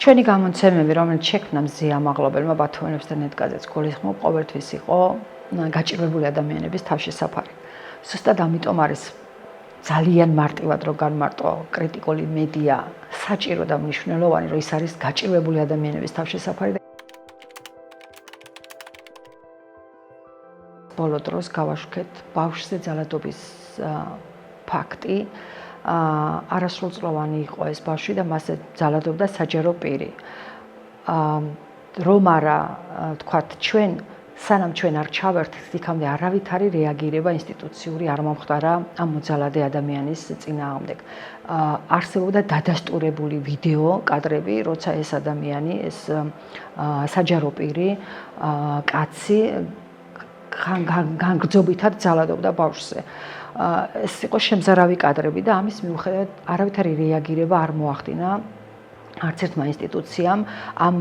ჩვენი გამოცემები, რომელიც შექმნა მზია მაღლობელმა ბათუმელებს და ნეტგაზეთს გულისხმობ, ყოველთვის იყო გაჭირვებული ადამიანების თავშესაფარი. ზუსტად ამიტომ არის ძალიან მარტივად რო განმარტო კრიტიკული მედია საჭირო და მნიშვნელოვანი, რომ ის არის გაჭირვებული ადამიანების თავშესაფარი. ბოლო დროს გავაშუქეთ ბავშვზე ძალადობის ფაქტი. არასრულწლოვანი იყო ეს ბავშვი და მასზე ძალადობდა საჯარო პირი. რომ არა თქვათ ჩვენ სანამ ჩვენ არ ჩავერთვით იქამდე არავითარი რეაგირება ინსტიტუციური არ მომხდარა ამ მოძალადე ადამიანის წინააღმდეგ. არსებობდა დადასტურებული ვიდეო კადრები, როცა ეს ადამიანი, ეს საჯარო პირი, კაცი განგრძობითად ძალადობდა ბავშვზე. ეს იყო შემზარავი კადრები და ამის მიუხედავად არავითარი რეაგირება არ მოახდინა არც ერთმა ინსტიტუციამ ამ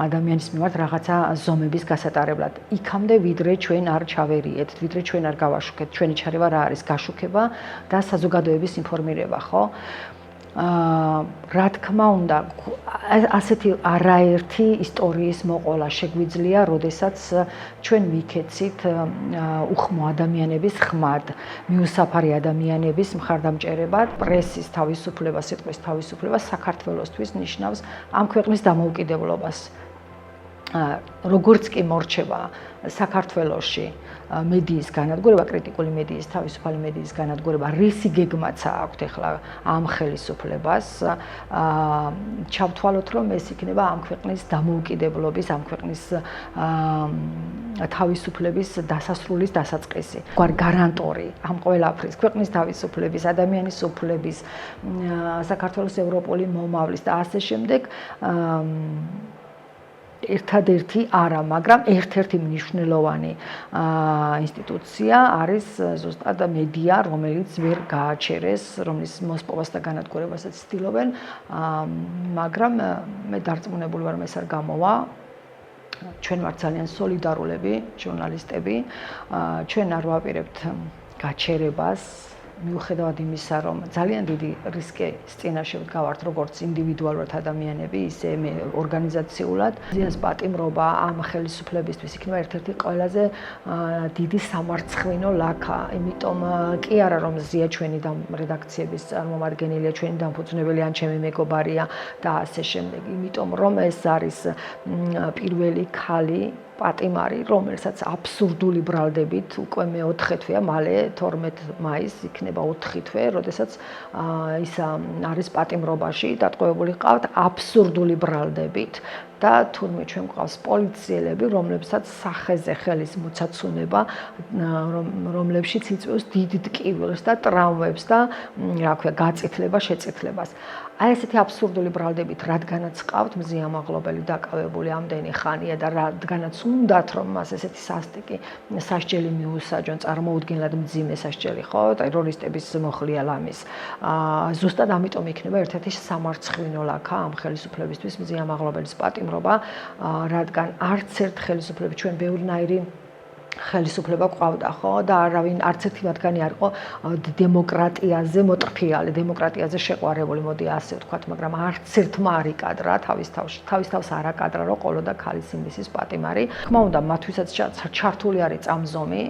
ადამიანის მიმართ რაღაცა ზომების გასატარებლად. იქამდე ვიდრე ჩვენ არ ჩავერიეთ, ვიდრე ჩვენ არ გავაშუქეთ, ჩვენი ჩარევა რა არის გაშუქება და საზოგადოების ინფორმირება, ხო? რა თქმა უნდა, ასეთი არაერთი ისტორიის მოყოლა შეგვიძლია, როდესაც ჩვენ ვიქეცით უხმო ადამიანების ხმად, მიუსაფარი ადამიანების მხარდამჭერებად, პრესის თავისუფლება, სიტყვის თავისუფლება საქართველოსთვის ნიშნავს ამ ქვეყნის დამოუკიდებლობას. როგორც კი მორჩება საქართველოში მედიის განადგურება, კრიტიკული მედიის, თავისუფალი მედიის განადგურება, რისი გეგმაც აქვთ ახლა ამ ხელისუფლებას, ჩავთვალოთ, რომ ეს იქნება ამ ქვეყნის დამოუკიდებლობის, ამ ქვეყნის თავისუფლების დასასრულის დასაწყისი. გარანტორი ამ ყველაფრის, ქვეყნის თავისუფლების, ადამიანის უფლების, საქართველოს ევროპული მომავლის და ასე შემდეგ. ერთადერთი არა, მაგრამ ერთ-ერთი მნიშვნელოვანი ინსტიტუცია არის ზუსტად მედია, რომელიც ვერ გააჩერეს, რომლის მოსპოვას და განადგურებასაც ცდილობენ, მაგრამ მე დარწმუნებული ვარ, ეს არ გამოვა. ჩვენ ვართ ძალიან სოლიდარულები, ჟურნალისტები, ჩვენ არ ვაპირებთ გაჩერებას. მიუხედავად იმისა, რომ ძალიან დიდი რისკის წინაშე ვდგავართ როგორც ინდივიდუალურად ადამიანები, ისე ორგანიზაციულად. ზიანს პატიმრობა ამ ხელისუფლებისთვის იქნება ერთ-ერთი ყველაზე დიდი სამარცხვინო ლაქა. იმიტომ კი არა რომ ზია ჩვენი რედაქციების წარმომადგენელია, ჩვენი დამფუძნებელი ან ჩემი მეგობარია და ასე შემდეგ. იმიტომ რომ ეს არის პირველი ქალი პატიმარი, რომელსაც აბსურდული ბრალდებით უკვე მე-4 თვეა, მალე 12 მაისს იქნება 4 თვე, როდესაც ის არის პატიმრობაში, დატყვევებული ყავთ აბსურდული ბრალდებით და თურმე ჩვენ გვყავს პოლიციელები, რომლებსაც სახეზე ხელის მოცაცუნება, რომლებშიც იწვევს დიდ ტკივილს და ტრამვებს და რა ქვია, გაწითლება, შეწითლებას. აი ესეთი აბსურდული ბრალდებით, რადგანაც ყავთ მზია მაღლობელი დაკავებული ამდენი ხანია და რადგანაც უნდათ რომ მას ესეთი სასტიკი სასჯელი მიუსაჯონ, წარმოუდგენლად მძიმე სასჯელი, ხო, ტერორისტების მოხლია ლამის. ზუსტად ამიტომ იქნება ერთ-ერთი სამარცხვინო ლაქა ამ ხელისუფლებისთვის მზია მაღლობელის პატიმრობა, რადგან არც ერთ ხელისუფლების ჩვენ ბევრნაირი ხელისუფლება ყავდა, ხო, და არავინ არც ერთი მათგანი არ იყო დემოკრატიაზე მოტრფიალი, დემოკრატიაზე შეყვარებული, მოდი ასე ვთქვათ, მაგრამ არც ერთმა არ იკადრა თავის თავს არ აკადრა, რომ ყოლოდა ქალის ინგლისის პატიმარი. თქმა უნდა, მათთვისაც ჩართული არის წამზომი,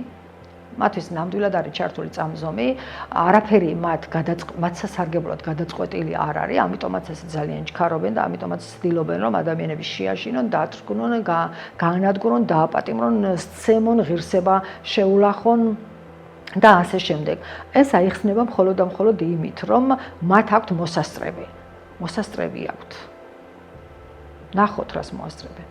მათთვის ნამდვილად არის ჩართული წამზომი, არაფერი მათ სასარგებლოდ გადაწყვეტილი არ არის, ამიტომაც ეს ძალიან ჩქარობენ და ამიტომაც ცდილობენ, რომ ადამიანები შეაშინონ, დათრგუნონ, გაანადგურონ, დააპატიმრონ, სცემონ, ღირსება შეულახონ და ასე შემდეგ. ეს აიხსნება მხოლოდ და მხოლოდ იმით, რომ მათ აქვთ მოსასწრები. მოსასწრები აქვთ. ნახოთ, რას მოასწრებენ.